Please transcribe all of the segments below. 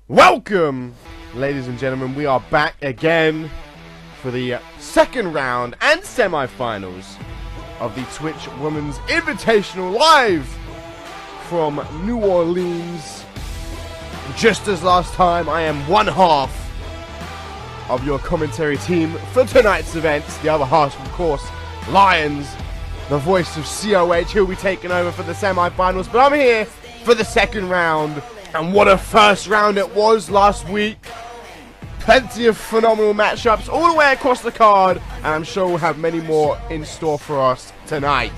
Welcome, ladies and gentlemen. We are back again for the second round and semi-finals of the Twitch Women's Invitational live from New Orleans. Just as last time, I am one half of your commentary team for tonight's events. The other half, of course, Lions, the voice of COH, who will be taking over for the semi-finals. But I'm here for the second round. And what a first round it was last week. Plenty of phenomenal matchups all the way across the card. And I'm sure we'll have many more in store for us tonight.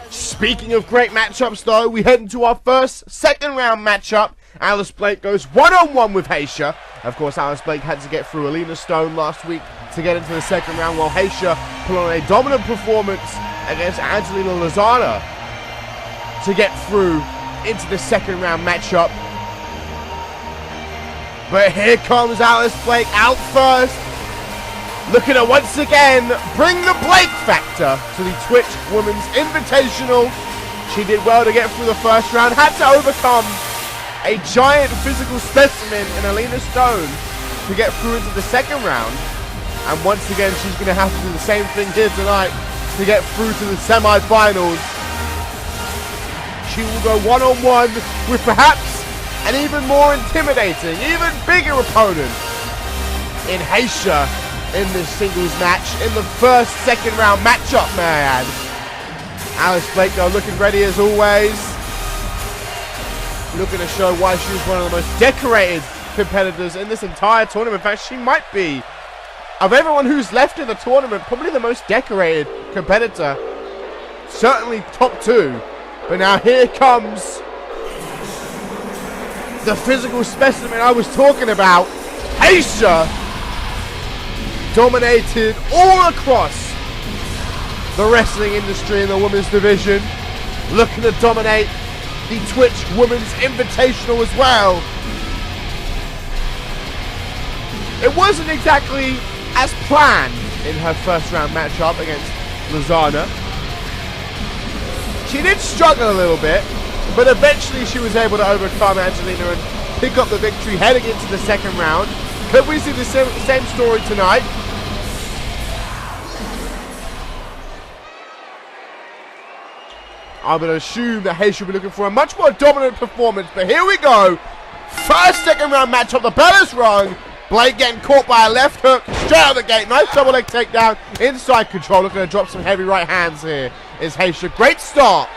Speaking of great matchups though, we head into our second round matchup. Alice Blake goes one-on-one with Haysha. Of course, Alice Blake had to get through Alina Stone last week to get into the second round, while Haysha put on a dominant performance against Angelina Lozana to get through into the second round matchup. But here comes Alice Blake out first, looking to once again bring the Blake factor to the Twitch Women's Invitational. She did well to get through the first round, had to overcome a giant physical specimen in Alina Stone to get through into the second round. And once again, she's going to have to do the same thing here tonight to get through to the semi-finals. She will go one-on-one with perhaps an even more intimidating, even bigger opponent in Haysha in this singles match in the second round matchup, may I add. Alice Blake though looking ready as always, looking to show why she's one of the most decorated competitors in this entire tournament. In fact, she might be, of everyone who's left in the tournament, probably the most decorated competitor, certainly top two. But now here comes the physical specimen I was talking about. Haysha dominated all across the wrestling industry in the women's division, looking to dominate the Twitch Women's Invitational as well. It wasn't exactly as planned in her first round matchup against Lozana. She did struggle a little bit, but eventually she was able to overcome Angelina and pick up the victory heading into the second round. Could we see the same story tonight? I'm going to assume that Haysha will be looking for a much more dominant performance, but here we go. Second round matchup, the bell is rung. Blake getting caught by a left hook straight out of the gate. Nice double leg takedown, inside control. Looking to drop some heavy right hands here is Haysha. Great start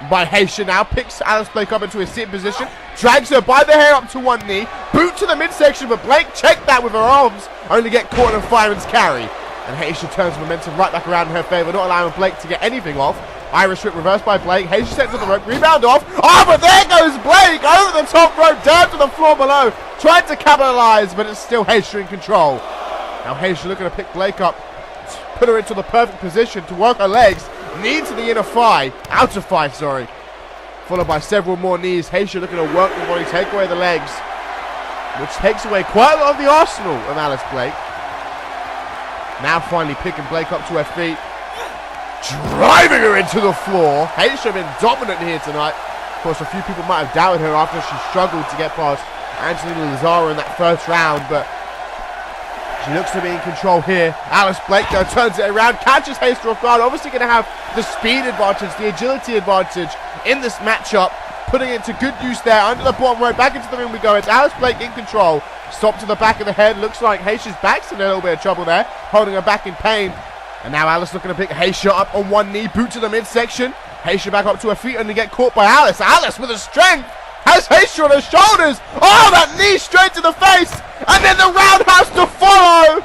by Haysha. Now picks Alice Blake up into a sitting position, drags her by the hair up to one knee, boot to the midsection, but Blake checked that with her arms, only get caught in a fireman's carry. And Haysha turns momentum right back around in her favor, not allowing Blake to get anything off. Irish whip reversed by Blake. Haysha sets to the rope, rebound off. Oh, but there goes Blake over the top rope, down to the floor below. Tried to capitalize, but it's still Haysha in control. Now Haysha looking to pick Blake up, put her into the perfect position to work her legs. Knee to the inner thigh, outer thigh, sorry. Followed by several more knees. Haysha looking to work the body, take away the legs, which takes away quite a lot of the arsenal of Alice Blake. Now finally picking Blake up to her feet, driving her into the floor. Haysha been dominant here tonight. Of course, a few people might have doubted her after she struggled to get past Angelina Lozana in that first round, but she looks to be in control here. Alice Blake though turns it around, catches Haysha off guard. Obviously going to have the speed advantage, the agility advantage in this matchup, putting it to good use there. Under the bottom rope, back into the ring we go. It's Alice Blake in control. Stop to the back of the head. Looks like Haysha's back's in a little bit of trouble there, holding her back in pain. And now Alice looking to pick Haysha up on one knee, boot to the midsection. Haysha back up to her feet and to get caught by Alice. Alice with a strength has Haysha on her shoulders. Oh, that knee straight to the face. And then the roundhouse to follow.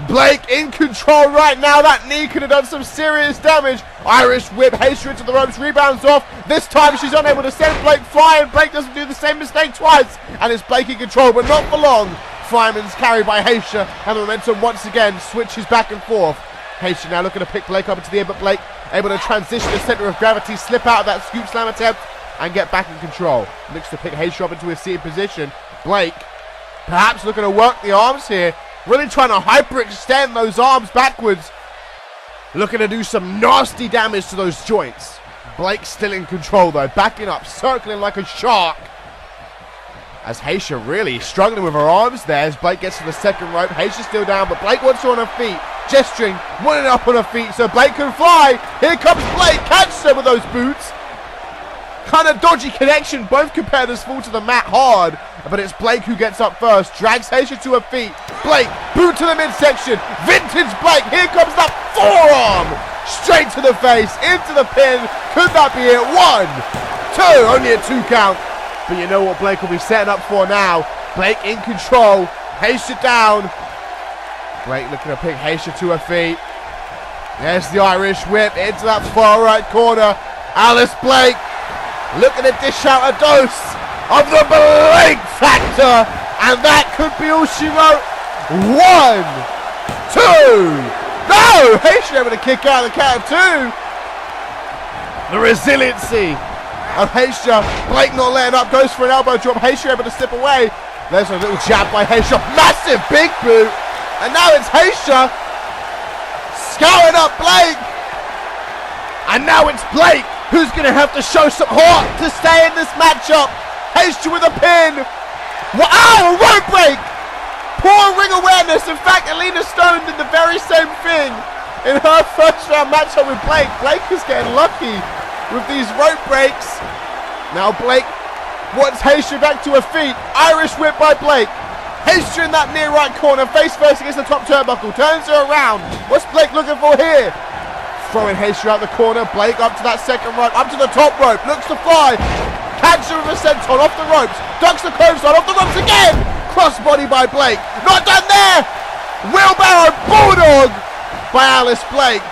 Blake in control right now. That knee could have done some serious damage. Irish whip, Haysha into the ropes, rebounds off. This time she's unable to send Blake flying. Blake doesn't do the same mistake twice. And it's Blake in control, but not for long. Fireman's carry by Haysha. And the momentum once again switches back and forth. Haysha now looking to pick Blake up into the air, but Blake able to transition the center of gravity, slip out of that scoop slam attempt, and get back in control. Looks to pick Haysha up into a seated position. Blake perhaps looking to work the arms here, really trying to hyperextend those arms backwards, looking to do some nasty damage to those joints. Blake still in control though, backing up, circling like a shark. As Haysha really struggling with her arms there as Blake gets to the second rope. Haysha's still down, but Blake wants her on her feet. Gesturing, wanting up on her feet so Blake can fly. Here comes Blake, catches her with those boots. Kind of dodgy connection. Both competitors fall to the mat hard, but it's Blake who gets up first. Drags Haysha to her feet. Blake, boot to the midsection. Vintage Blake, here comes that forearm. Straight to the face, into the pin. Could that be it? 1, 2, only a 2 count. But you know what Blake will be setting up for now. Blake in control. Haysha down. Blake looking to pick Haysha to her feet. There's the Irish whip into that far right corner. Alice Blake looking to dish out a dose of the Blake factor. And that could be all she wrote. 1, 2. No! Haysha able to kick out of the count of 2. The resiliency of Haysha. Blake not letting up, goes for an elbow drop. Haysha able to slip away. There's a little jab by Haysha. Massive big boot. And now it's Haysha scouring up Blake. And now it's Blake who's going to have to show some heart to stay in this matchup. Haysha with a pin. Wow, a rope break. Poor ring awareness. In fact, Alina Stone did the very same thing in her first round matchup with Blake. Blake is getting lucky with these rope breaks. Now Blake wants Haysha back to her feet. Irish whip by Blake. Haysha in that near right corner, face first against the top turnbuckle. Turns her around. What's Blake looking for here? Throwing Haysha out the corner. Blake up to that second rope, up to the top rope. Looks to fly. Catches her with a senton off the ropes. Ducks the clothesline off the ropes again. Crossbody by Blake. Not done there. Wheelbarrow bulldog by Alice Blake.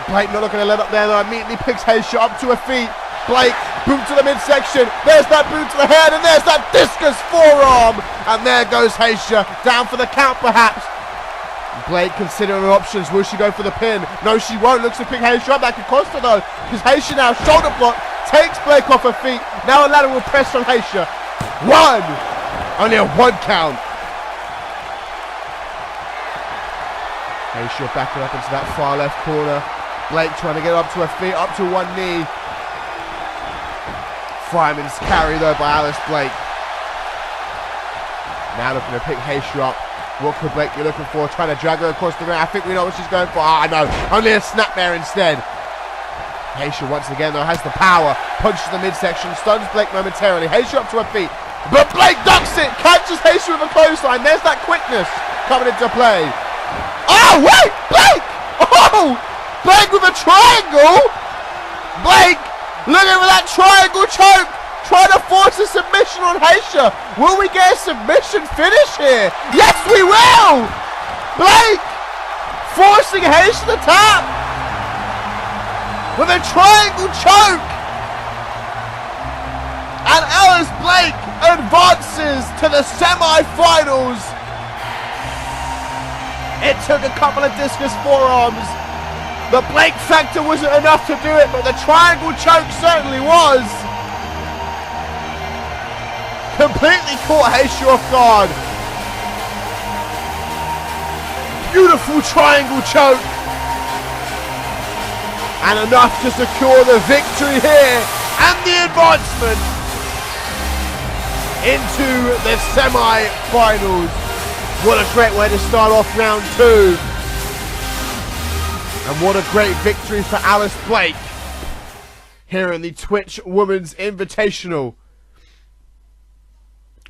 Blake not looking to let up there though. Immediately picks Haysha up to her feet. Blake, boot to the midsection. There's that boot to the head, and there's that discus forearm. And there goes Haysha, down for the count perhaps. Blake considering her options. Will she go for the pin? No, she won't. Looks to pick Haysha up. That could cost her though, because Haysha now shoulder block, takes Blake off her feet. Now a lateral press from Haysha. 1, only a 1 count. Haysha backing up into that far left corner. Blake trying to get up to her feet, up to one knee. Fireman's carry though by Alice Blake. Now looking to pick Haysha up. What could Blake be looking for? Trying to drag her across the ring. I think we know what she's going for. I know. Only a snapmare instead. Haysha once again though has the power. Punches the midsection. Stuns Blake momentarily. Haysha up to her feet. But Blake ducks it. Catches Haysha with a clothesline. There's that quickness coming into play. Oh, wait! Blake! Oh! Blake with a triangle! Blake looking for that triangle choke! Trying to force a submission on Haysha. Will we get a submission finish here? Yes, we will! Blake forcing Haysha to tap with a triangle choke. And Alice Blake advances to the semi-finals. It took a couple of discus forearms. The Blake factor wasn't enough to do it, but the triangle choke certainly was. Completely caught Haysha off guard. Beautiful triangle choke. And enough to secure the victory here and the advancement into the semi-finals. What a great way to start off round 2. And what a great victory for Alice Blake here in the Twitch Women's Invitational.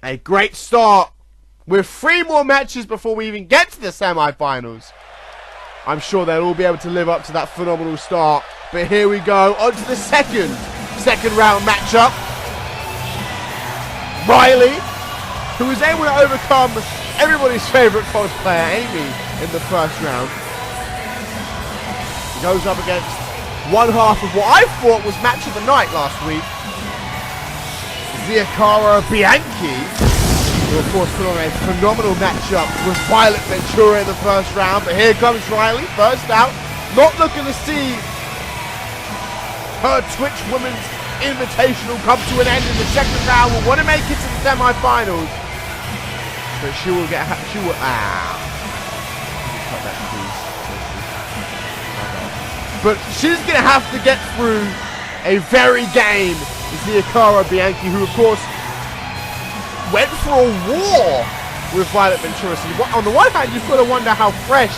A great start with 3 more matches before we even get to the semi-finals. I'm sure they'll all be able to live up to that phenomenal start. But here we go, on to the second round matchup. Riley, who was able to overcome everybody's favourite cosplayer, Amy, in the first round. He goes up against one half of what I thought was match of the night last week. Ziakara Bianchi, who of course put on a phenomenal matchup with Violet Ventura in the first round. But here comes Riley, first out, not looking to see her Twitch Women's Invitational come to an end in the second round. Will want to make it to the semi-finals, but she will get. Cut that, please. But she's gonna have to get through a very game Ziakara Bianchi, who of course went for a war with Violet Ventura. So on the one hand, you've got to wonder how fresh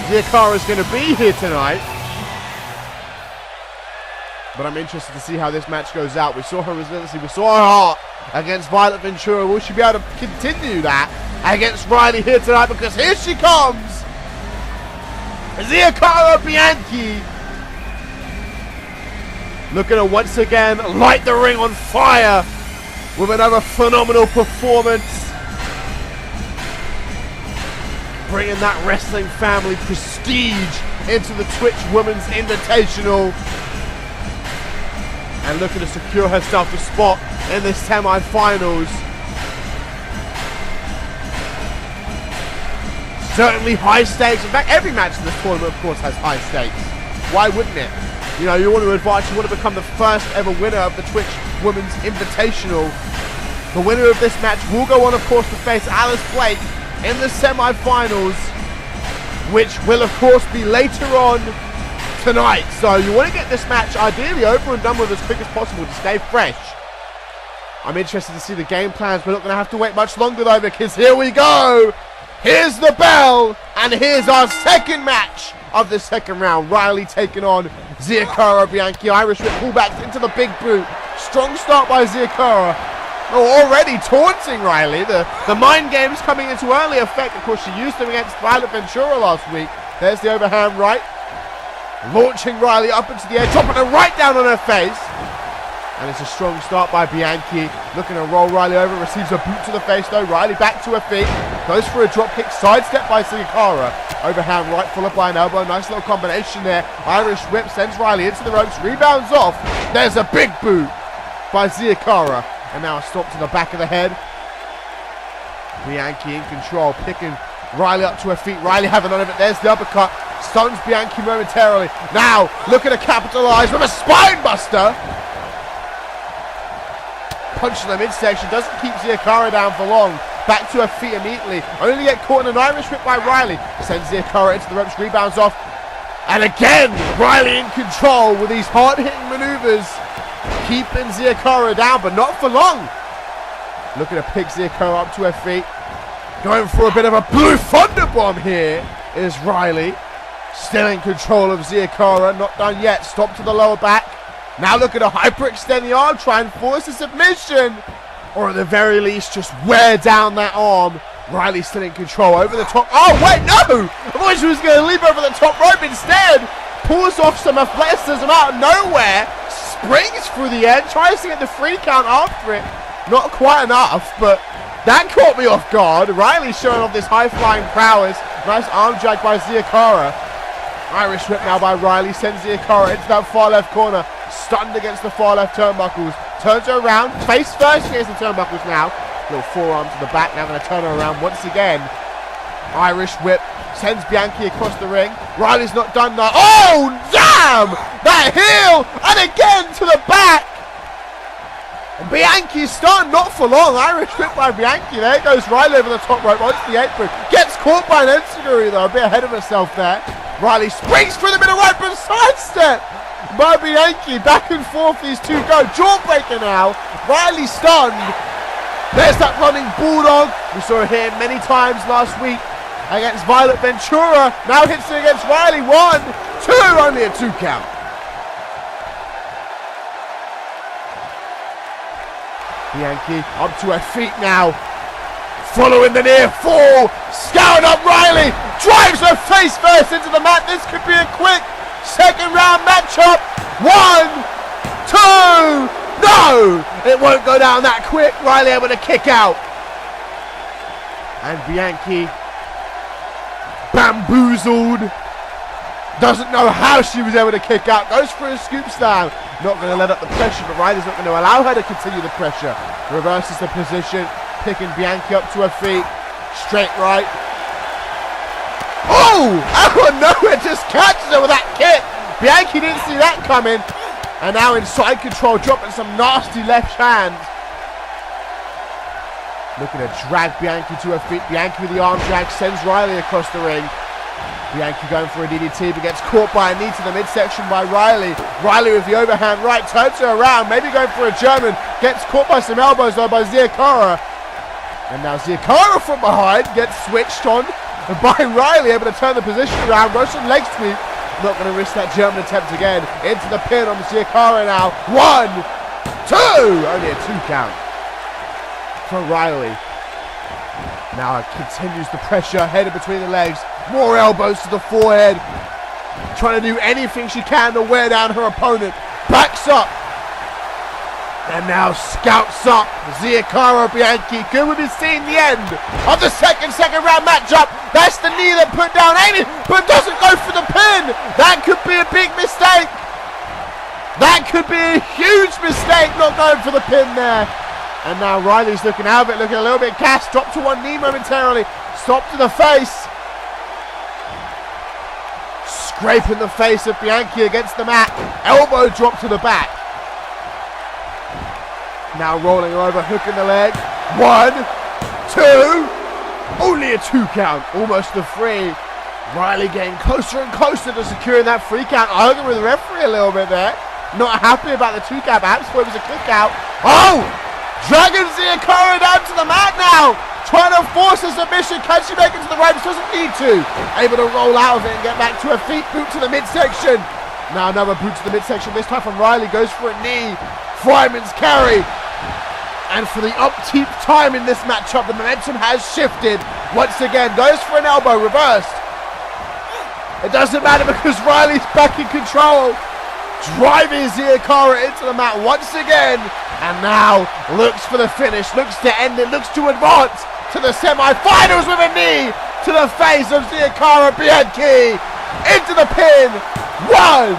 Zia Cara is going to be here tonight. But I'm interested to see how this match goes out. We saw her resiliency, we saw her heart against Violet Ventura. Will she be able to continue that against Riley here tonight? Because here she comes, Zia Cara Bianchi, looking to once again light the ring on fire with another phenomenal performance, bringing that wrestling family prestige into the Twitch Women's Invitational, and looking to secure herself a spot in the semi-finals. Certainly high stakes. In fact, every match in this tournament, of course, has high stakes. Why wouldn't it? You know, you want to advance, you want to become the first ever winner of the Twitch Women's Invitational. The winner of this match will go on, of course, to face Alice Blake in the semi-finals, which will, of course, be later on tonight. So you want to get this match ideally over and done with as quick as possible to stay fresh. I'm interested to see the game plans. We're not going to have to wait much longer though, because here we go. Here's the bell, and here's our second match of the second round. Riley taking on Zia Cara Bianchi. Irish whip pullbacks into the big boot. Strong start by Zia Cara. Oh, already taunting Riley. The mind game's coming into early effect. Of course, she used them against Violet Ventura last week. There's the overhand right. Launching Riley up into the air, dropping her right down on her face. And it's a strong start by Bianchi. Looking to roll Riley over, receives a boot to the face though. Riley back to her feet, goes for a drop kick, sidestep by Zia Cara. Overhand right, followed by an elbow. Nice little combination there. Irish whip sends Riley into the ropes, rebounds off. There's a big boot by Zia Cara. And now a stomp to the back of the head. Bianchi in control, picking Riley up to her feet. Riley having none of it. There's the uppercut. Stuns Bianchi momentarily. Now looking to capitalize with a spine buster. Punch in the midsection. Doesn't keep Zia Cara down for long. Back to her feet immediately. Only get caught in an Irish whip by Riley. Sends Zia Cara into the ropes. Rebounds off. And again, Riley in control with these hard-hitting maneuvers. Keeping Zia Cara down, but not for long. Looking to pick Zia Cara up to her feet. Going for a bit of a blue thunder bomb here is Riley. Still in control of Zia Cara. Not done yet. Stop to the lower back. Now looking to hyperextend the arm. Try and force a submission. Or at the very least, just wear down that arm. Riley still in control. Over the top. Oh, wait, no! I thought she was going to leap over the top rope. Instead, pulls off some athleticism out of nowhere. Springs through the air. Tries to get the free count after it. Not quite enough, but that caught me off guard. Riley showing off this high-flying prowess. Nice arm drag by Zia Cara. Irish whip now by Riley. Sends Zia Cara into that far left corner. Stunned against the far left turnbuckles. Turns her around. Face first against the turnbuckles now. Little forearm to the back. Now going to turn her around once again. Irish whip. Sends Bianchi across the ring. Riley's not done that. Oh, damn! That heel! And again to the back. Bianchi's stunned, not for long. Irish whip by Bianchi. There goes Riley over the top rope onto the apron. Gets caught by an enziguri though, a bit ahead of herself there. Riley springs through the middle rope and sidestep by Bianchi. Back and forth these two go. Jawbreaker now. Riley stunned. There's that running bulldog. We saw it here many times last week against Violet Ventura. Now hits it against Riley. 1, 2, only a 2 count. Bianchi up to her feet now. Following the near fall. Scoured up Riley. Drives her face first into the mat. This could be a quick second round matchup. 1, 2. No! It won't go down that quick. Riley able to kick out. And Bianchi bamboozled. Doesn't know how she was able to kick out. Goes for a scoop slam. Not going to let up the pressure, but Riley's not going to allow her to continue the pressure. Reverses the position. Picking Bianchi up to her feet. Straight right. Oh! Out of nowhere, just catches her with that kick. Bianchi didn't see that coming. And now in side control, dropping some nasty left hands. Looking to drag Bianchi to her feet. Bianchi with the arm drag sends Riley across the ring. Bianchi going for a DDT, but gets caught by a knee to the midsection by Riley. Riley with the overhand right, turns her around, maybe going for a German. Gets caught by some elbows though by Xia CAW. And now Xia CAW from behind gets switched on by Riley, able to turn the position around. Russian leg sweep. Not going to risk that German attempt again. Into the pin on Xia CAW now. 1, 2. Only a 2 count for Riley. Now continues the pressure, headed between the legs. More elbows to the forehead. Trying to do anything she can to wear down her opponent. Backs up. And now scouts up. Xia CAW Bianchi. Could we be seeing the end of the second round matchup? That's the knee that put down Amy, but doesn't go for the pin. That could be a big mistake. That could be a huge mistake, not going for the pin there. And now Riley's looking out of it, looking a little bit gassed. Dropped to one knee momentarily. Stop to the face. Scraping the face of Bianchi against the mat. Elbow drop to the back. Now rolling her over, hooking the leg. 1, 2. Only a 2 count. Almost a 3. Riley getting closer and closer to securing that 3 count. Arguing with the referee a little bit there. Not happy about the 2 count. Perhaps thought it was a kick out. Oh! Dragging Xia CAW down to the mat now. Trying to force a submission. Can she make it to the ropes? Doesn't need to. Able to roll out of it and get back to her feet. Boot to the midsection. Now another boot to the midsection. This time from Riley. Goes for a knee. Fireman's carry. And for the umpteenth time in this matchup, the momentum has shifted. Once again, goes for an elbow. Reversed. It doesn't matter because Riley's back in control. Driving Xia CAW into the mat once again. And now looks for the finish, looks to end it, looks to advance to the semi-finals with a knee to the face of Xia CAW Bianchi. Into the pin. 1,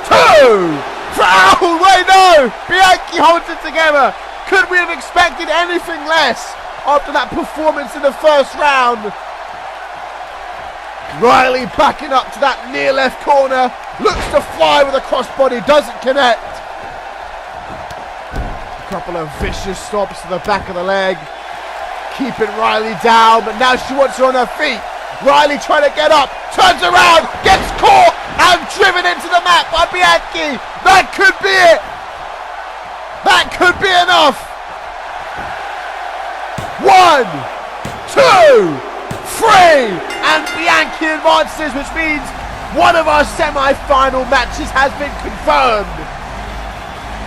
2. Oh, wait, no. Bianchi holds it together. Could we have expected anything less after that performance in the first round? Riley backing up to that near left corner. Looks to fly with a crossbody, doesn't connect. A couple of vicious stops to the back of the leg. Keeping Riley down, but now she wants her on her feet. Riley trying to get up, turns around, gets caught, and driven into the mat by Bianchi. That could be it. That could be enough. 1, 2, 3, and Bianchi advances, which means one of our semi-final matches has been confirmed.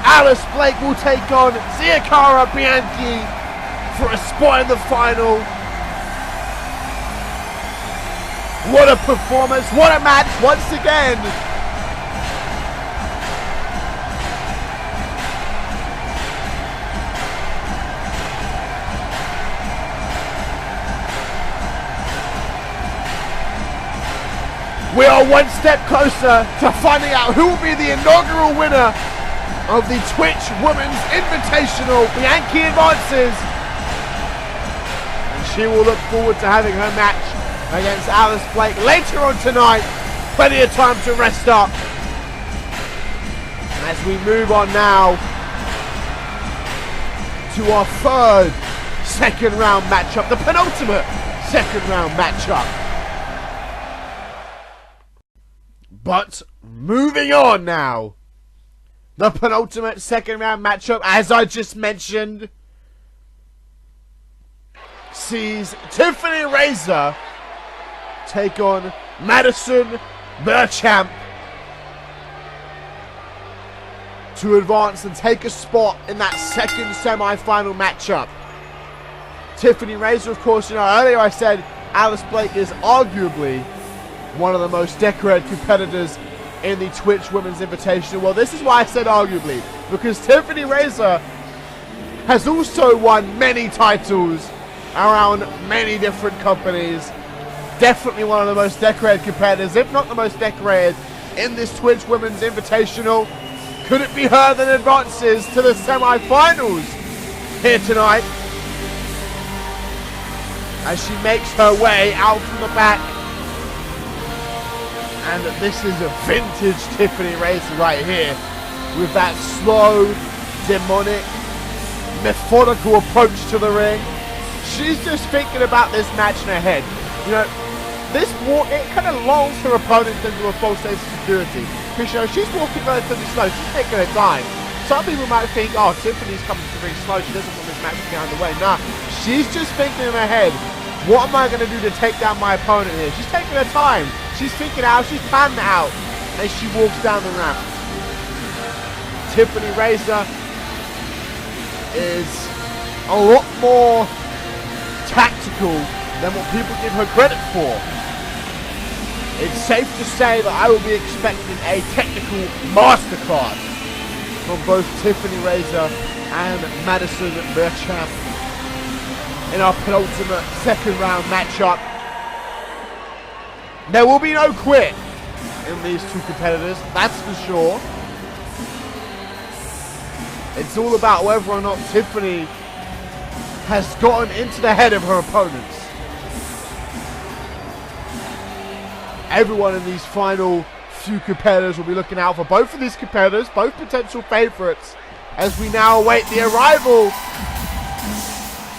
Alice Blake will take on Xia CAW Bianchi for a spot in the final. What a performance, what a match once again. We are one step closer to finding out who will be the inaugural winner of the Twitch Women's Invitational. Bianchi advances. And she will look forward to having her match against Alice Blake later on tonight. Plenty of time to rest up. As we move on now to our third second round matchup, the penultimate second round matchup. But moving on now, the penultimate second round matchup, as I just mentioned, sees Tiffany Razor take on Madison Burchamp to advance and take a spot in that second semi-final matchup. Tiffany Razor, of course, you know, earlier I said Alice Blake is arguably one of the most decorated competitors in the Twitch Women's Invitational. Well, this is why I said arguably, because Tiffany Razor has also won many titles around many different companies. Definitely one of the most decorated competitors, if not the most decorated, in this Twitch Women's Invitational. Could it be her that advances to the semi-finals here tonight, as she makes her way out from the back? And this is a vintage Tiffany Razor right here, with that slow, demonic, methodical approach to the ring. She's just thinking about this match in her head. You know, this walk, it kind of lulls her opponent into a false sense of security. Because, you know, she's walking relatively slow, she's taking her time. some people might think, oh, Tiffany's coming to the ring slow. She doesn't want this match to get underway. Nah, she's just thinking in her head, what am I going to do to take down my opponent here? She's taking her time. She's thinking out. She's planning it out. And she walks down the ramp. Tiffany Razor is a lot more tactical than what people give her credit for. It's safe to say that I will be expecting a technical masterclass from both Tiffany Razor and Madison Merchant in our penultimate second round matchup. There will be no quit in these two competitors, that's for sure. It's all about whether or not Tiffany has gotten into the head of her opponents. Everyone in these final few competitors will be looking out for both of these competitors, both potential favorites, as we now await the arrival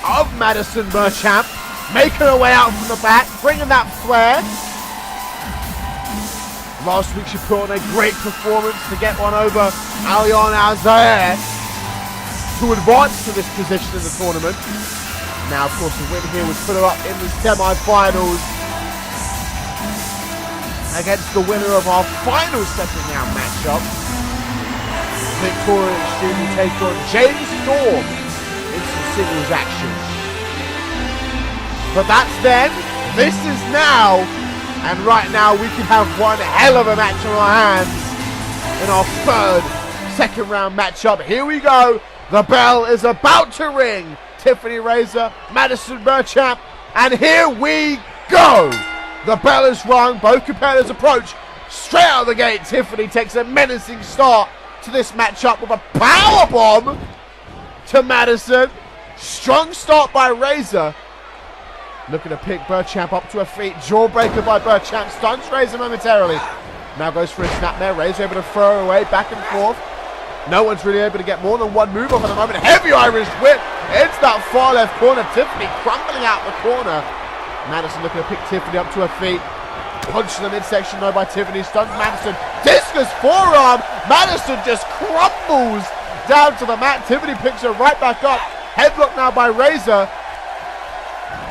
of Madison Merchant, making her way out from the back, bringing that flair. Last week she put on a great performance to get one over Alion Alzaire to advance to this position in the tournament. Now, of course, the win here would put her up in the semi-finals against the winner of our final second round matchup. Victoria Extreme will take on James Storm in some singles action. But that's then, this is now, and right now we can have one hell of a match on our hands in our third second round matchup. Here we go. The bell is about to ring. Tiffany Razor, Madison Merchant, and here we go. The bell is rung. Both competitors approach. Straight out of the gate, Tiffany takes a menacing start to this matchup with a power bomb to Madison. Strong start by Razor. Looking to pick Burchamp up to her feet. Jawbreaker by Burchamp. Stuns Razor momentarily. Now goes for a snapmare. Razor able to throw her away back and forth. No one's really able to get more than one move off at the moment. Heavy Irish whip into that far left corner. Tiffany crumbling out the corner. Madison looking to pick Tiffany up to her feet. Punch in the midsection though by Tiffany. Stuns Madison. Discus forearm. Madison just crumbles down to the mat. Tiffany picks her right back up. Headlock now by Razor.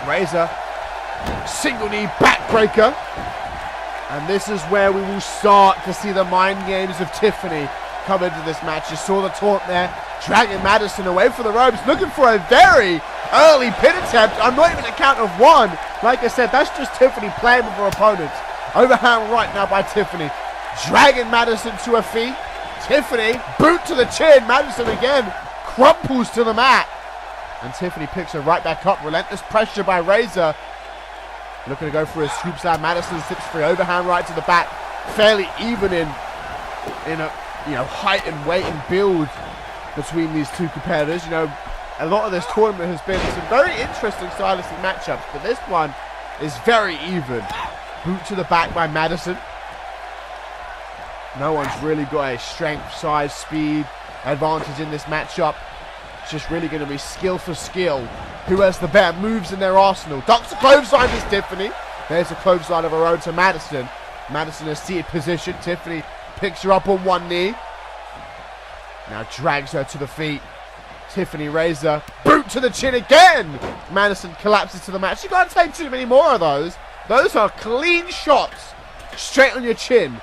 Razor, single knee backbreaker, and this is where we will start to see the mind games of Tiffany come into this match. You saw the taunt there, dragging Madison away from the ropes, looking for a very early pin attempt. I'm not even a count of one. Like I said, that's just Tiffany playing with her opponents. Overhand right now by Tiffany, dragging Madison to her feet. Tiffany, boot to the chin. Madison again crumples to the mat. And Tiffany picks her right back up. Relentless pressure by Razor. Looking to go for a scoop slam. Madison slips free. Overhand right to the back. Fairly even in a height and weight and build between these two competitors. You know, a lot of this tournament has been some very interesting stylistic matchups, but this one is very even. Boot to the back by Madison. No one's really got a strength, size, speed advantage in this matchup. It's just really going to be skill for skill. Who has the better moves in their arsenal? Ducks a clothesline to Tiffany. There's a clothesline of her own to Madison. Madison in a seated position. Tiffany picks her up on one knee. Now drags her to the feet. Tiffany Razor. Boot to the chin again. Madison collapses to the mat. She can't take too many more of those. Those are clean shots. Straight on your chin.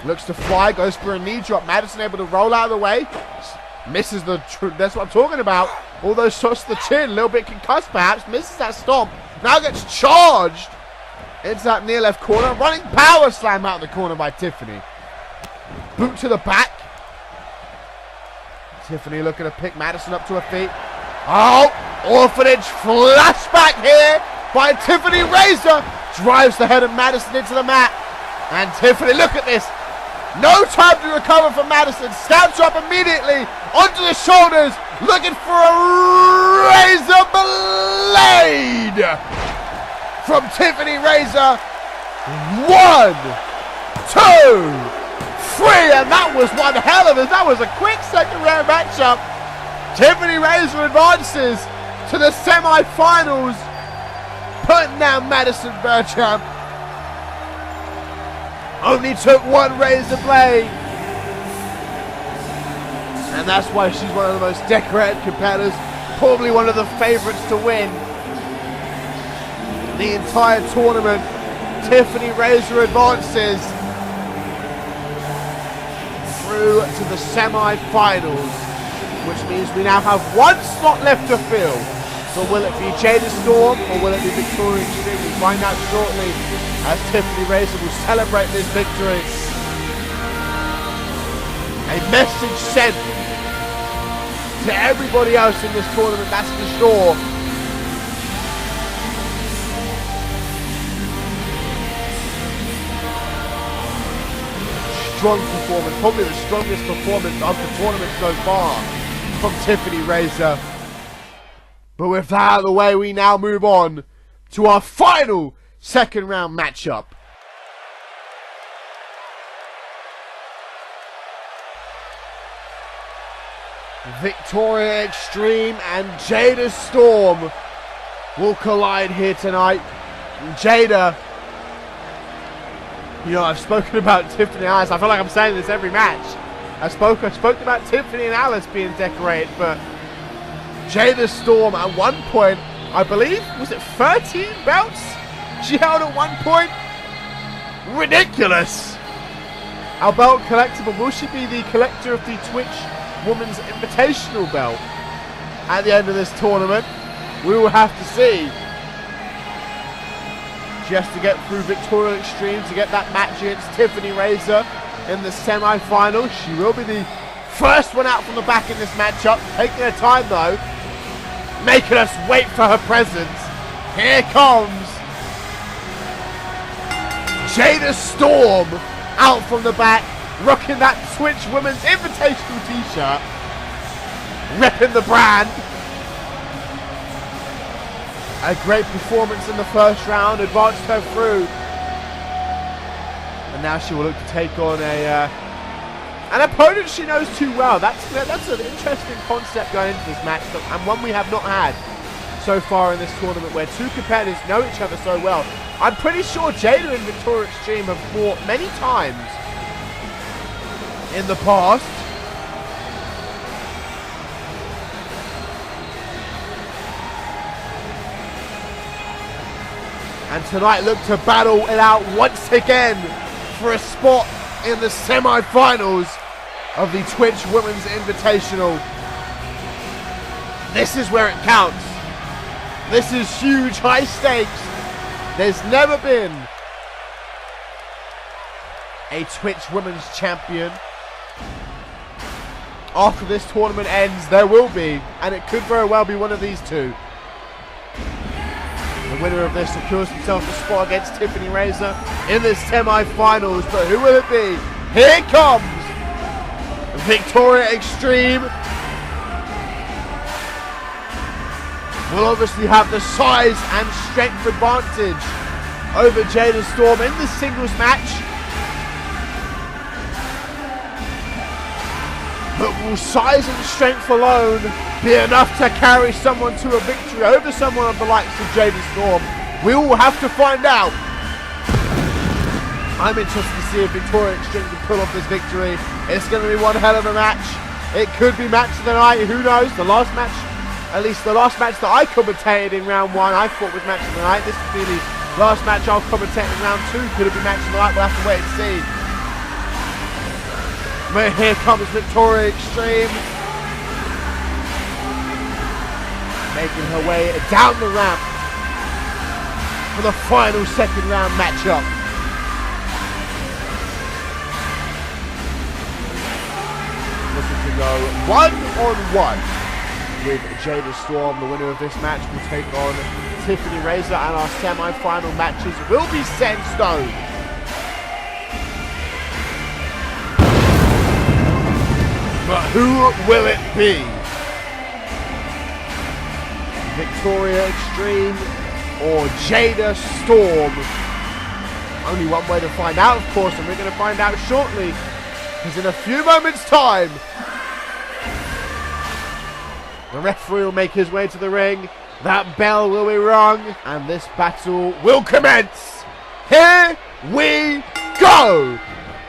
Looks to fly. Goes for a knee drop. Madison able to roll out of the way. Misses the, that's what I'm talking about. All those shots to the chin, a little bit concussed perhaps. Misses that stomp. Now gets charged into that near left corner. Running power slam out of the corner by Tiffany. Boot to the back. Tiffany looking to pick Madison up to her feet. Oh, orphanage flashback here by Tiffany Razor. Drives the head of Madison into the mat. And Tiffany, look at this. No time to recover from Madison. Stabs her up immediately onto the shoulders. Looking for a razor blade from Tiffany Razor. 1, 2, 3. And that was one hell of a, that was a quick second round matchup. Tiffany Razor advances to the semi-finals. Putting down Madison Merchant. Only took one razor blade. And that's why she's one of the most decorated competitors, probably one of the favourites to win the entire tournament. Tiffany Razor advances through to the semi-finals, which means we now have one slot left to fill. So will it be Jada Storm or will it be Victoria Extreme? We'll find out shortly as Tiffany Razor will celebrate this victory. A message sent to everybody else in this tournament, that's for sure. Strong performance, probably the strongest performance of the tournament so far from Tiffany Razor. But with that out of the way, we now move on to our final second round matchup. Victoria Extreme and Jada Storm will collide here tonight. And Jada, you know, I've spoken about Tiffany and Alice. I feel like I'm saying this every match. I spoke about Tiffany and Alice being decorated, but Jada Storm at one point, I believe, was it 13 belts she held at one point? Ridiculous. Our belt collectible, will she be the collector of the Twitch Women's Invitational belt at the end of this tournament? We will have to see. She has to get through Victoria Extreme to get that match against Tiffany Razor in the semi-final. She will be the first one out from the back in this matchup, taking her time though, making us wait for her presence. Here comes Jada Storm out from the back, rocking that Twitch Women's Invitational t-shirt, repping the brand. A great performance in the first round, advanced her through. And now she will look to take on an opponent she knows too well. That's an interesting concept going into this match, and one we have not had so far in this tournament, where two competitors know each other so well. I'm pretty sure Jada and Victoria Extreme have fought many times in the past. And tonight look to battle it out once again for a spot in the semi-finals of the Twitch Women's Invitational. This is where it counts. This is huge, high stakes. There's never been a Twitch Women's Champion. After this tournament ends, there will be, and it could very well be one of these two. The winner of this secures himself a spot against Tiffany Razor in the semi-finals, but who will it be? Here comes Victoria Extreme. Will obviously have the size and strength advantage over Jada Storm in this singles match. But will size and strength alone be enough to carry someone to a victory over someone of the likes of Jada Storm? We will have to find out. I'm interested to see if Victoria Extreme can pull off this victory. It's going to be one hell of a match. It could be match of the night, who knows? The last match, at least the last match that I commentated in round one, I thought was match of the night. This could be the last match I'll commentate in round two. Could it be match of the night? We'll have to wait and see. But here comes Victoria Extreme, making her way down the ramp for the final second round matchup. Looking to go 1-on-1 with Jada Storm. The winner of this match will take on Tiffany Razor, and our semi-final matches will be set in stone. But who will it be? Victoria Extreme or Jada Storm? Only one way to find out, of course, and we're going to find out shortly, because in a few moments' time, the referee will make his way to the ring, that bell will be rung, and this battle will commence. Here we go!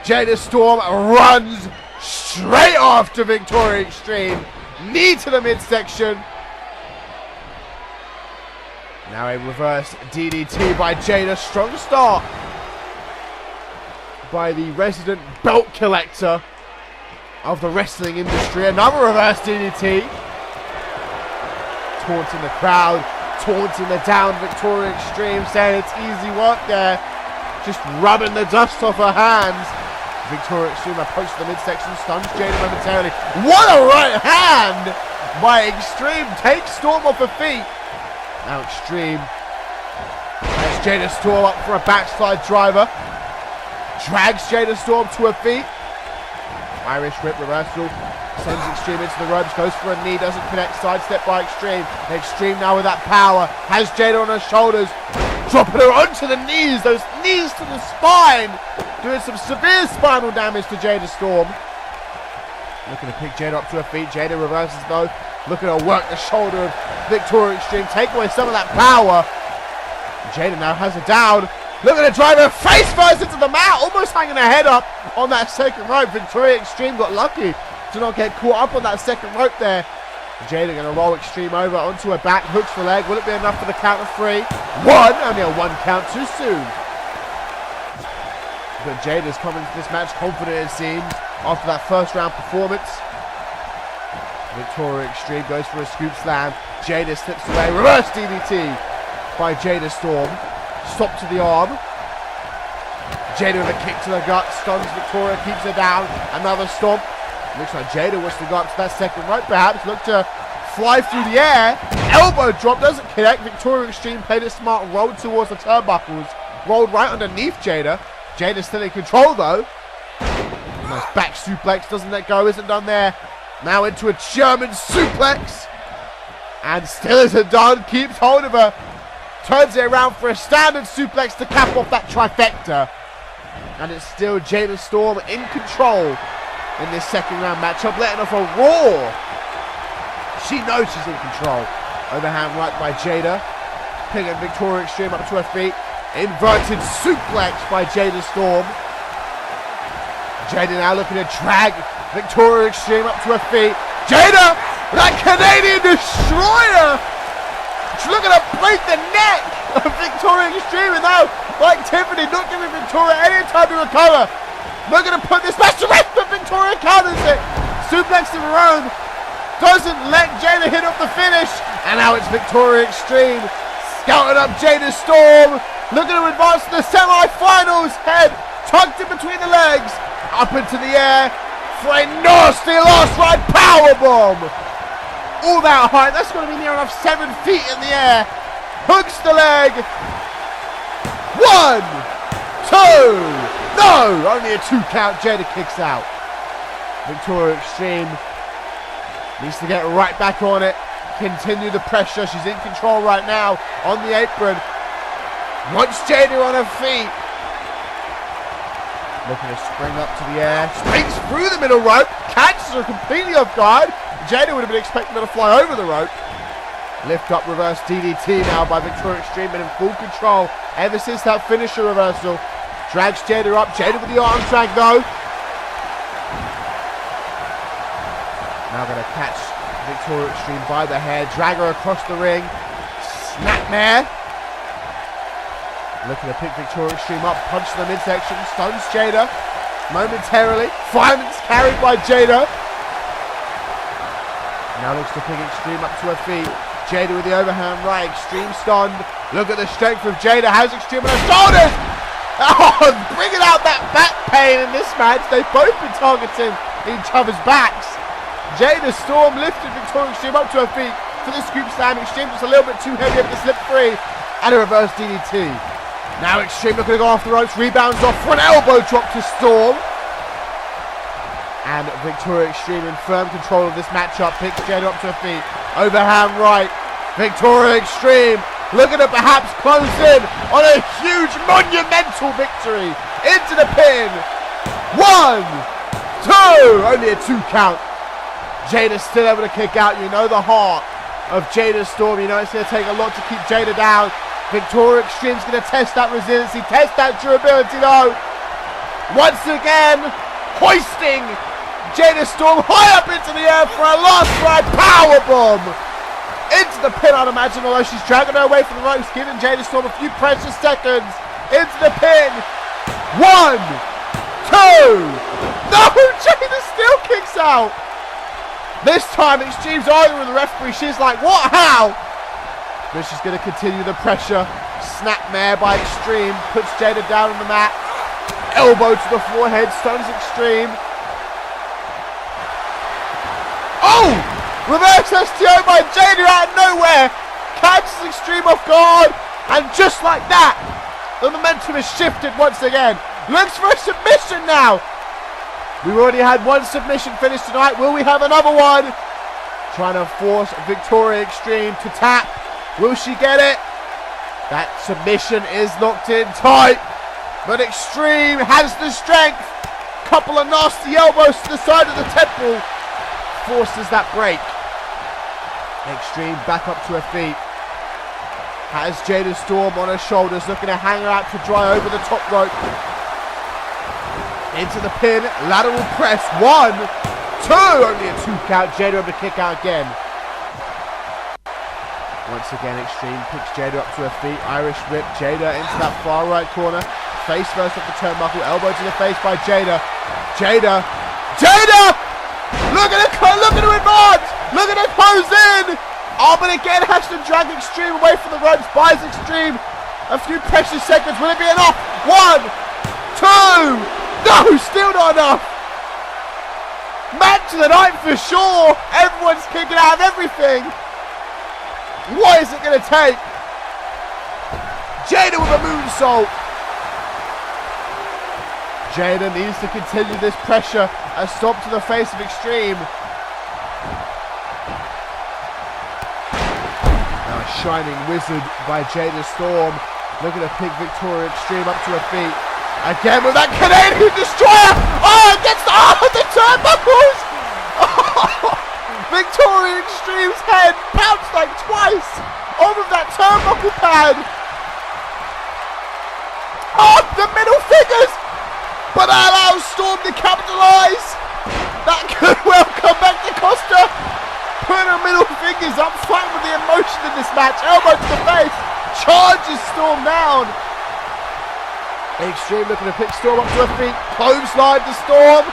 Jada Storm runs straight off to Victoria Extreme. Knee to the midsection. Now a reverse DDT by Jada. Strong start by the resident belt collector of the wrestling industry. Another reverse DDT. Taunting the crowd, taunting the down Victoria Extreme, saying it's easy work there. Just rubbing the dust off her hands. Victoria Extreme approaches the midsection, stuns Jada momentarily. What a right hand by Extreme. Takes Storm off her feet. Now Extreme has Jada Storm up for a backslide driver. Drags Jada Storm to her feet. Irish whip reversal. Sends Extreme into the ropes. Goes for a knee. Doesn't connect. Sidestep by Extreme. Extreme now with that power. Has Jada on her shoulders. Dropping her onto the knees. Those knees to the spine. Doing some severe spinal damage to Jada Storm. Looking to pick Jada up to her feet. Jada reverses though. Looking to work the shoulder of Victoria Extreme. Take away some of that power. Jada now has her down. Looking to drive her face first into the mat. Almost hanging her head up on that second rope. Victoria Extreme got lucky to not get caught up on that second rope there. Jada going to roll Extreme over onto her back. Hooks the leg. Will it be enough for the count of 3? 1. Only a 1 count too soon. But Jada's coming to this match confident, it seems, after that first round performance. Victoria Extreme goes for a scoop slam. Jada slips away. Reverse DDT by Jada Storm. Stop to the arm. Jada with a kick to the gut. Stuns Victoria. Keeps her down. Another stomp. Looks like Jada wants to go up to that second rope perhaps. Look to fly through the air. Elbow drop. Doesn't connect. Victoria Extreme played it smart. Rolled towards the turnbuckles. Rolled right underneath Jada. Jada's still in control though. Nice back suplex. Doesn't let go. Isn't done there. Now into a German suplex. And still isn't done. Keeps hold of her. Turns it around for a standard suplex to cap off that trifecta. And it's still Jada Storm in control in this second round matchup. Letting off a roar. She knows she's in control. Overhand right by Jada. Picking Victoria Extreme up to her feet. Inverted suplex by Jada Storm. Jada now looking to drag Victoria Extreme up to her feet. Jada, that Canadian destroyer. She's looking to break the neck of Victoria Extreme, and now, like Tiffany, not giving Victoria any time to recover. Looking to put this match to rest, but Victoria counters it. Suplex of her own. Doesn't let Jada hit off the finish. And now it's Victoria Extreme scouting up Jada Storm. Looking to advance to the semi-finals. Head tucked in between the legs. Up into the air for a nasty last ride powerbomb. All that height, that's going to be near enough 7 feet in the air. Hooks the leg. 1, 2. No, only a 2 count. Jada kicks out. Victoria Extreme needs to get right back on it. Continue the pressure. She's in control right now on the apron. Wants Jada on her feet. Looking to spring up to the air. Springs through the middle rope. Catches her completely off guard. Jada would have been expecting her to fly over the rope. Lift up reverse DDT now by Victoria Extreme, and in full control ever since that finisher reversal. Drags Jada up. Jada with the arm drag though. Now going to catch Victoria Extreme by the hair. Drag her across the ring. Snapmare. Looking to pick Victoria Extreme up. Punch to the midsection. Stuns Jada momentarily. Fireman's carried by Jada. Now looks to pick Extreme up to her feet. Jada with the overhand right. Extreme stunned. Look at the strength of Jada. Has Extreme on her shoulders. Oh, bringing out that back pain in this match. They've both been targeting each other's backs. Jada Storm lifted Victoria Extreme up to her feet for the scoop slam. Extreme just a little bit too heavy able to slip free. And a reverse DDT. Now Extreme looking to go off the ropes. Rebounds off for an elbow drop to Storm. And Victoria Extreme in firm control of this matchup. Picks Jada up to her feet. Overhand right. Victoria Extreme looking to perhaps close in on a huge monumental victory. Into the pin. 1, 2. Only a 2 count. Jada's still able to kick out. You know the heart of Jada Storm. You know it's going to take a lot to keep Jada down. Victoria Extreme's going to test that resiliency. Test that durability though. Once again, hoisting Jada Storm high up into the air for a last ride powerbomb. Into the pin, I'd imagine, although she's dragging her away from the ropes, giving Jada Storm a few precious seconds. Into the pin. 1, 2. No, Jada still kicks out. This time, Extreme's arguing with the referee. She's like, what, how? But she's going to continue the pressure. Snapmare by Extreme. Puts Jada down on the mat. Elbow to the forehead. Stuns Extreme. Oh! Reverse STO by Jada out of nowhere. Catches Extreme off guard. And just like that, the momentum has shifted once again. Looks for a submission now. We've already had one submission finish tonight. Will we have another one? Trying to force Victoria Extreme to tap. Will she get it? That submission is locked in tight. But Extreme has the strength. Couple of nasty elbows to the side of the temple. Forces that break. Extreme back up to her feet. Has Jada Storm on her shoulders, looking to hang her out to dry over the top rope. Into the pin, lateral press, 1, 2, only a 2 count. Jada able to kick out again. Once again, Extreme picks Jada up to her feet. Irish whip, Jada into that far right corner. Face first off the turnbuckle, elbow to the face by Jada. Jada! Look at her advance! Look at her close in! Oh, but again has to drag Extreme away from the ropes. Buys Extreme a few precious seconds. Will it be enough? 1, 2! No, still not enough! Match of the night for sure! Everyone's kicking out of everything! What is it going to take? Jada with a moonsault! Jada needs to continue this pressure. A stop to the face of Extreme. Now a shining wizard by Jada Storm. Looking to pick Victoria Extreme up to her feet. Again with that Canadian Destroyer! Oh, against the turnbuckles! Oh, Victoria Extreme's head bounced like twice off of that turnbuckle pad. Oh, the middle fingers! But that allows Storm to capitalise. That could well come back to Costa. Putting her middle fingers up front with the emotion in this match. Elbow to the face. Charges Storm down. Extreme looking to pick Storm up to her feet. Clothesline to Storm.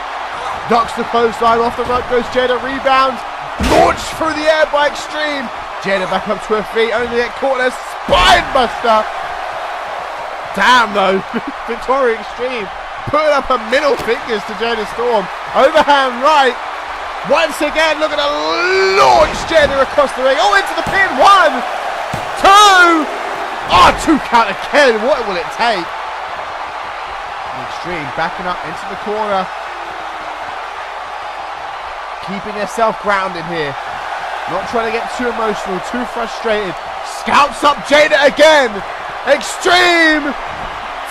Knocks the clothesline off the rope. Goes Jada. Rebounds. Launched through the air by Extreme. Jada back up to her feet. Only to get caught in a spine buster. Damn though. Victoria Extreme putting up her middle fingers to Jada Storm. Overhand right. Once again looking to launch Jada across the ring. Oh, into the pin. 1, 2. Oh, 2 count again. What will it take? Extreme backing up into the corner. Keeping herself grounded here. Not trying to get too emotional, too frustrated. Scalps up Jada again. Extreme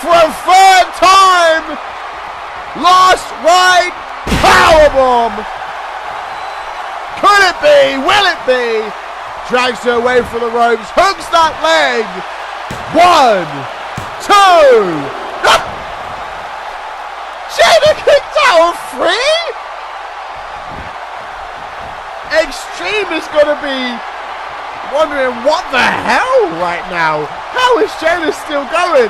for a 3rd time. Last ride powerbomb. Could it be? Will it be? Drags her away from the ropes. Hooks that leg. 1, 2. Jada kicked out of 3? Extreme is going to be wondering what the hell right now. How is Jada still going?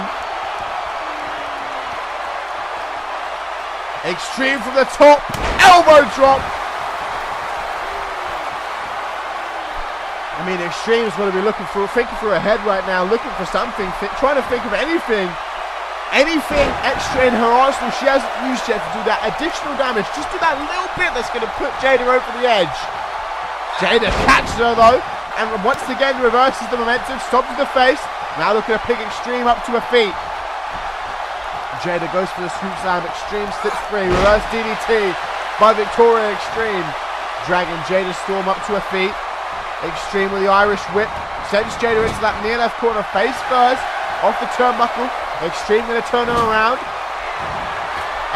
Extreme from the top. Elbow drop. I mean, Extreme's going to be thinking through her head right now, looking for something, trying to think of anything extra in her arsenal she hasn't used yet to do that additional damage. Just do that little bit that's going to put Jada over the edge. Jada catches her though, and once again reverses the momentum, stops to the face. Now looking to pick Extreme up to her feet. Jada goes for the scoop slam. Extreme slips free. Reverse DDT by Victoria Extreme. Dragging Jada Storm up to her feet. Extreme with the Irish whip. Sends Jada into that near left corner. Face first. Off the turnbuckle. Extreme going to turn her around.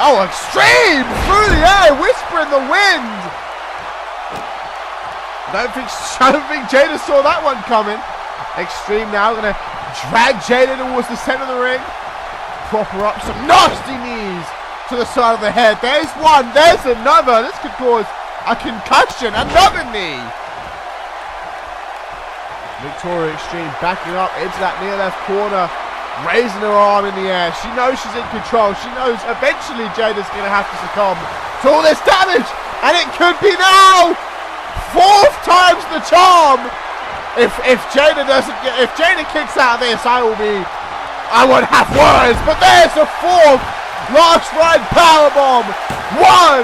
Oh, Extreme through the air. Whisper in the wind. I don't think Jada saw that one coming. Extreme now going to drag Jada towards the center of the ring. Prop her up, some nasty knees to the side of the head. There's one. There's another. This could cause a concussion. Another knee. Victoria Extreme backing up into that near left corner, raising her arm in the air. She knows she's in control. She knows eventually Jada's going to have to succumb to all this damage. And it could be now. 4th time's the charm. If Jada kicks out of this, I won't have words. But there's the 4th last ride powerbomb. 1,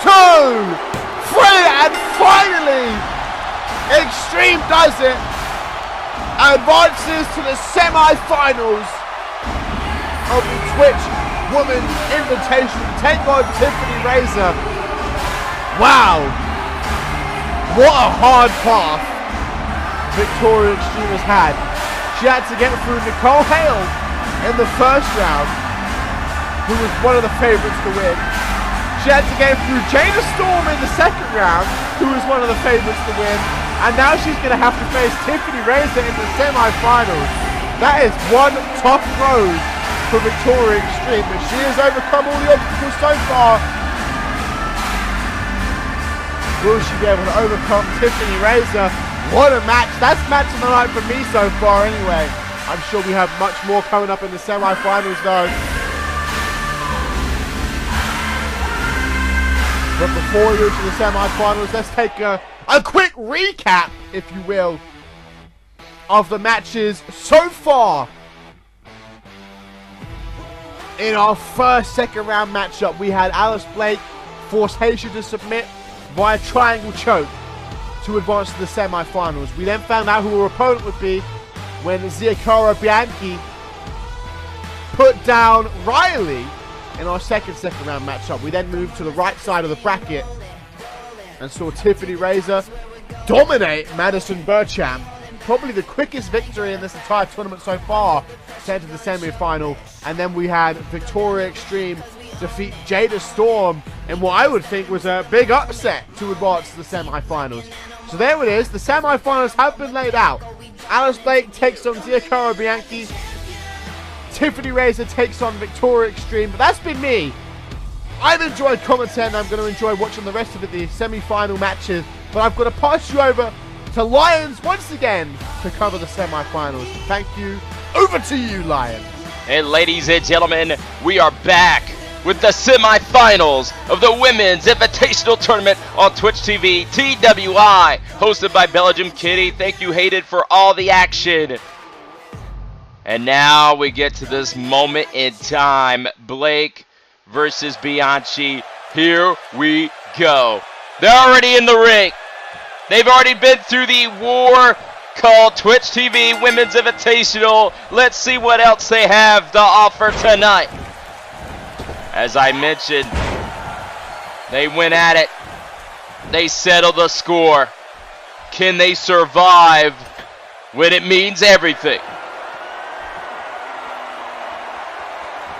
2, 3, and finally, Extreme does it. Advances to the semi-finals of the Twitch Women's Invitational. Take on Tiffany Razor. Wow. What a hard path Victoria Extreme has had. She had to get through Nicole Hale in the first round, who was one of the favorites to win. She had to get through Jada Storm in the second round, who was one of the favorites to win. And now she's going to have to face Tiffany Razor in the semi-finals. That is one tough road for Victoria Extreme, but she has overcome all the obstacles so far. Will she be able to overcome Tiffany Razor? What a match. That's match of the night for me so far anyway. I'm sure we have much more coming up in the semi-finals though. But before we move to the semi-finals, let's take a quick recap, if you will, of the matches so far. In our first second round matchup, we had Alice Blake force Hayden to submit via triangle choke to advance to the semi-finals. We then found out who her opponent would be when Ziakara Bianchi put down Riley in our second round matchup. We then moved to the right side of the bracket and saw Tiffany Razor dominate Madison Burcham. Probably the quickest victory in this entire tournament so far to enter the semi-final. And then we had Victoria Extreme defeat Jada Storm in what I would think was a big upset to advance to the semi-finals. So there it is. The semi-finals have been laid out. Alice Blake takes on Ziakara Bianchi. Tiffany Razor takes on Victoria Extreme. But that's been me. I've enjoyed commentating. I'm going to enjoy watching the rest of the semi-final matches. But I've got to pass you over to Lions once again to cover the semi-finals. Thank you. Over to you, Lions. And ladies and gentlemen, we are back with the semi-finals of the Women's Invitational Tournament on Twitch TV, TWI, hosted by BellaDoomkitty. Thank you, Hayden, for all the action. And now we get to this moment in time. Blake versus Bianchi. Here we go. They're already in the ring. They've already been through the war called Twitch TV Women's Invitational. Let's see what else they have to offer tonight. As I mentioned, they went at it. They settled the score. Can they survive when it means everything?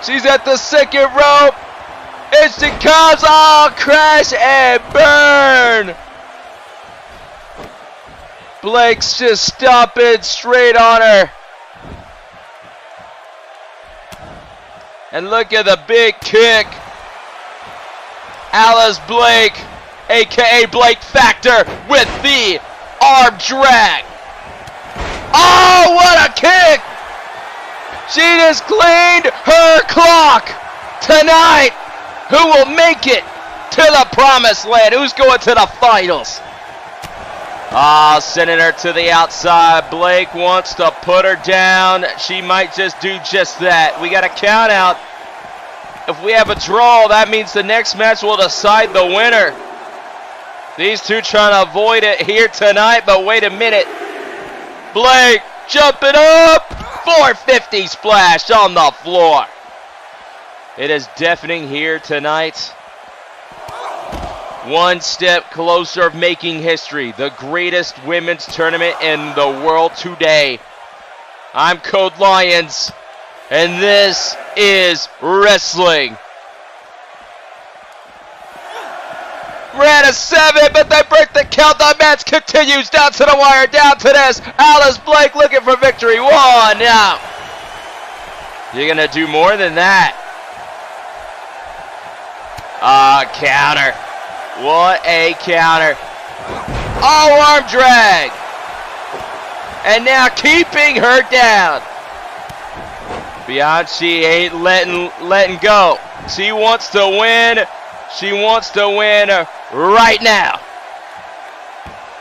She's at the second rope. And she comes. Oh, crash and burn. Blake's just stomping straight on her. And look at the big kick. Alice Blake, a.k.a. Blake Factor, with the arm drag. Oh, what a kick! She just cleaned her clock. Tonight, who will make it to the promised land? Who's going to the finals? Ah, sending her to the outside. Blake wants to put her down. She might just do just that. We got a count out. If we have a draw, that means the next match will decide the winner. These two trying to avoid it here tonight, but wait a minute. Blake jumping up. 450 splash on the floor. It is deafening here tonight. One step closer of making history. The greatest women's tournament in the world today. I'm Code Lions, and this is wrestling. We're at a 7, but they break the count. The match continues down to the wire, down to this. Alice Blake looking for victory. 1 out. You're going to do more than that. Counter. What a counter. Oh, arm drag. And now keeping her down. Bianchi ain't letting go. She wants to win. She wants to win right now.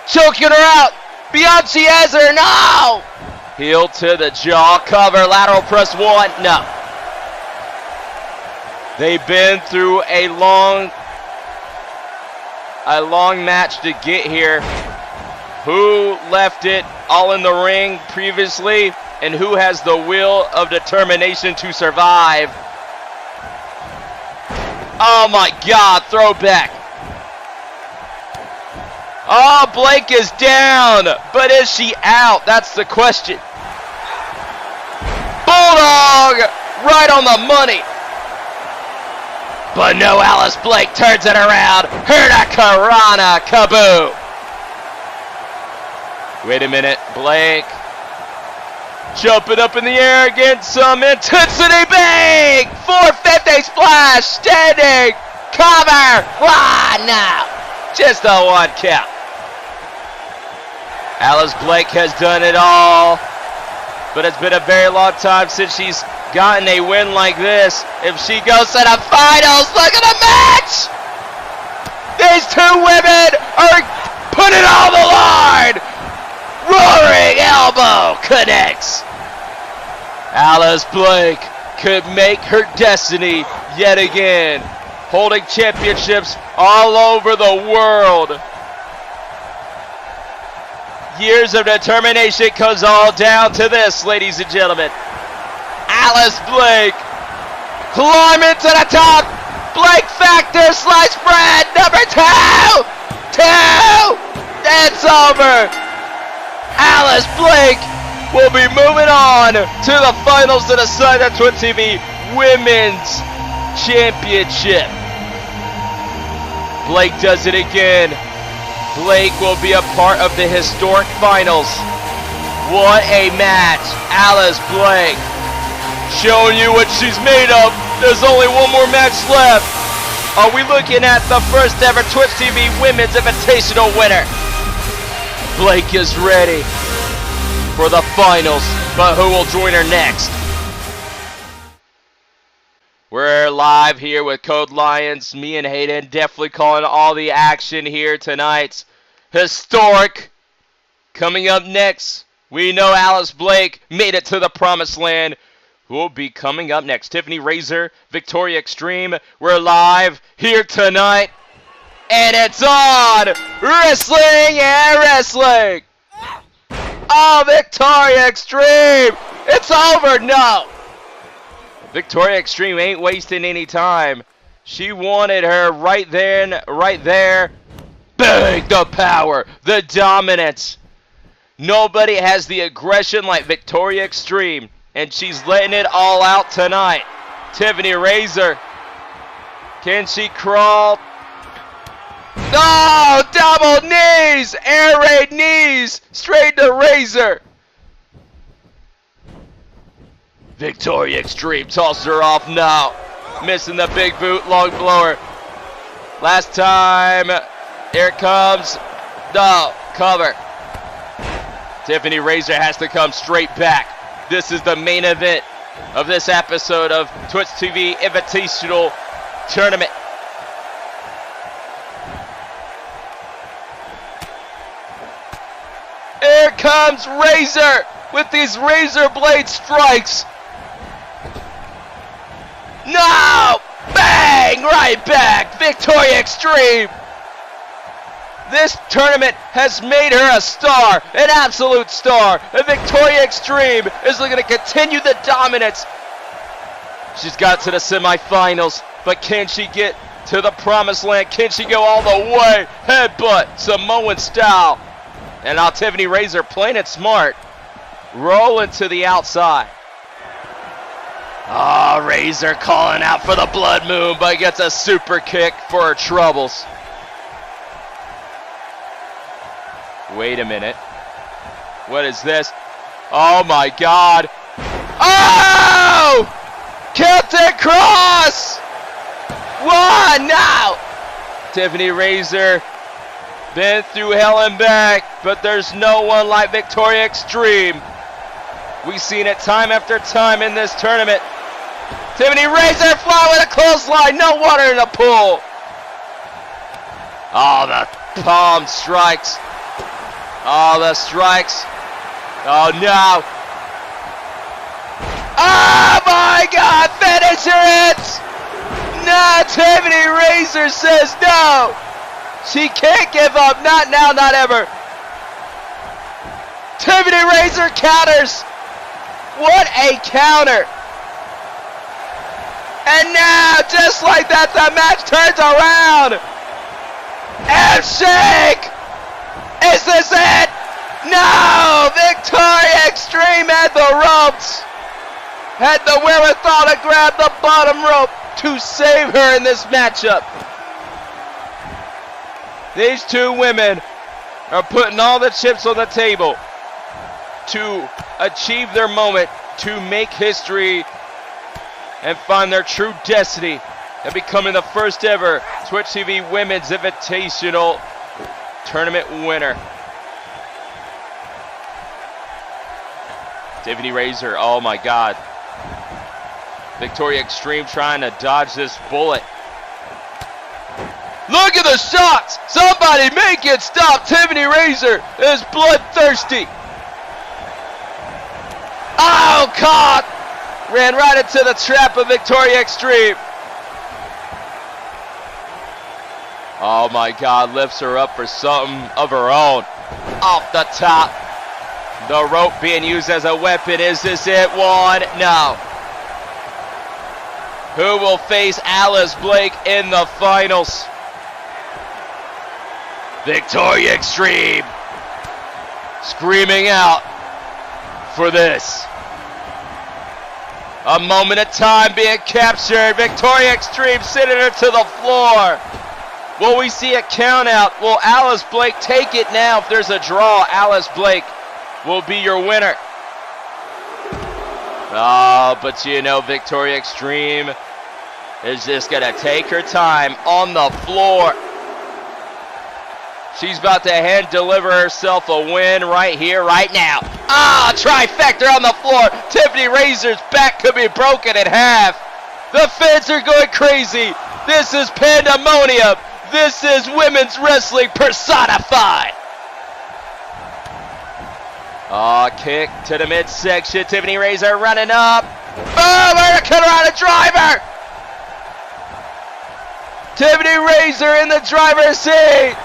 Choking her out. Bianchi has her. No. Heel to the jaw. Cover. Lateral press 1. No. They've been through a long match to get here. Who left it all in the ring previously, and who has the will of determination to survive? Oh my God, throwback. Oh, Blake is down, but is she out? That's the question. Bulldog, right on the money. But no, Alice Blake turns it around. Hurricanrana, kaboom. Wait a minute, Blake. Jumping up in the air against some intensity. Big 450 splash, standing, cover. No, just a 1 count. Alice Blake has done it all, but it's been a very long time since she's gotten a win like this. If she goes to the finals, look at the match! These two women are putting it on the line! Roaring elbow connects. Alice Blake could make her destiny yet again, holding championships all over the world. Years of determination comes all down to this, ladies and gentlemen. Alice Blake climbing to the top. Blake Factor slice bread number 2. It's over. Alice Blake will be moving on to the finals to decide the Twitch TV Women's Championship. Blake does it again. Blake will be a part of the historic finals. What a match. Alice Blake showing you what she's made of. There's only one more match left. Are we looking at the first ever Twitch TV Women's Invitational winner? Blake is ready for the finals, but who will join her next? We're live here with Code Lions. Me and Hayden definitely calling all the action here tonight. Historic. Coming up next, we know Alice Blake made it to the promised land. Who will be coming up next? Tiffany Razor, Victoria Extreme. We're live here tonight. And it's on! Wrestling and wrestling! Oh, Victoria Extreme! It's over! No! Victoria Extreme ain't wasting any time. She wanted her right then, right there. Bang! The power, the dominance. Nobody has the aggression like Victoria Extreme, and she's letting it all out tonight. Tiffany Razor. Can she crawl? No! Double knees! Air raid knees! Straight to Razor. Victoria Extreme tosses her off now. Missing the big boot, long blower. Last time. Here it comes. No. Cover. Tiffany Razor has to come straight back. This is the main event of this episode of Twitch TV Invitational Tournament. Here comes Razor with these razor blade strikes. No! Bang! Right back! Victoria Extreme! This tournament has made her a star, an absolute star. And Victoria Extreme is looking to continue the dominance. She's got to the semifinals, but can she get to the promised land? Can she go all the way? Headbutt, Samoan style. And now Tiffany Razor playing it smart. Rolling to the outside. Oh, Razor calling out for the blood moon, but gets a super kick for her troubles. Wait a minute. What is this? Oh my God. Oh! Celtic Cross! 1, now! Tiffany Razor, been through hell and back, but there's no one like Victoria Extreme. We've seen it time after time in this tournament. Tiffany Razor fly with a clothesline, no water in the pool. Oh, the palm strikes. Oh, the strikes. Oh, no. Oh, my God, finisher it! No, Tiffany Razor says no. She can't give up, not now, not ever. Tiffany Razor counters. What a counter. And now, just like that, the match turns around. F-Shake! Is this it? No! Victoria Extreme had the ropes. Had the wherewithal to grab the bottom rope to save her in this matchup. These two women are putting all the chips on the table to achieve their moment, to make history and find their true destiny and becoming the first ever Twitch TV Women's Invitational Tournament winner. Tiffany Razor, oh my God. Victoria Extreme trying to dodge this bullet. Look at the shots! Somebody make it stop! Tiffany Razor is bloodthirsty. Oh, caught! Ran right into the trap of Victoria Extreme. Oh my God, lifts her up for something of her own. Off the top. The rope being used as a weapon. Is this it? 1? No. Who will face Alice Blake in the finals? Victoria Extreme screaming out for this. A moment of time being captured. Victoria Extreme sending her to the floor. Will we see a count out? Will Alice Blake take it now? If there's a draw, Alice Blake will be your winner. Oh, but you know, Victoria Extreme is just going to take her time on the floor. She's about to hand deliver herself a win right here, right now. Ah, trifecta on the floor. Tiffany Razor's back could be broken in half. The fans are going crazy. This is pandemonium. This is women's wrestling personified. Oh, kick to the midsection. Tiffany Razor running up. Oh, we're going to cut around a driver. Tiffany Razor in the driver's seat.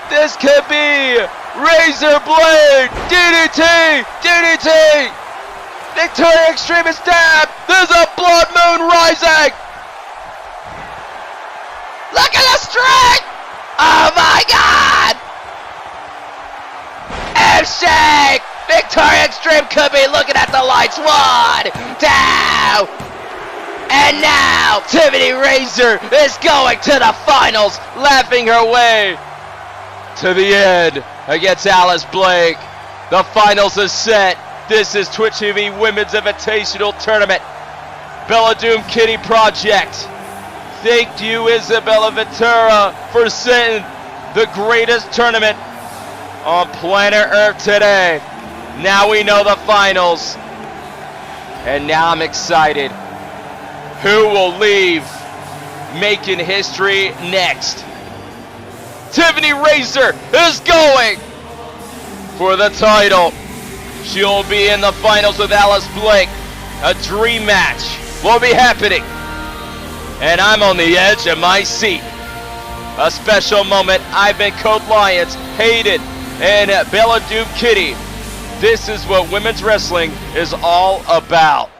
This could be Razor Blade. DDT. DDT. Victoria Extreme is stabbed. There's a blood moon rising. Look at the strike. Oh, my God. F-Shake! Victoria Extreme could be looking at the lights. 1, 2, and now Tiffany Razor is going to the finals, laughing her way to the end against Alice Blake. The finals is set. This is Twitch TV Women's Invitational Tournament. BellaDoomkitty Project. Thank you, Isabella Ventura, for setting the greatest tournament on planet Earth today. Now we know the finals. And now I'm excited. Who will leave making history next? Tiffany Razor is going for the title. She'll be in the finals with Alice Blake. A dream match will be happening. And I'm on the edge of my seat. A special moment. I've been Code Lions, Hayden, and BellaDoomkitty. This is what women's wrestling is all about.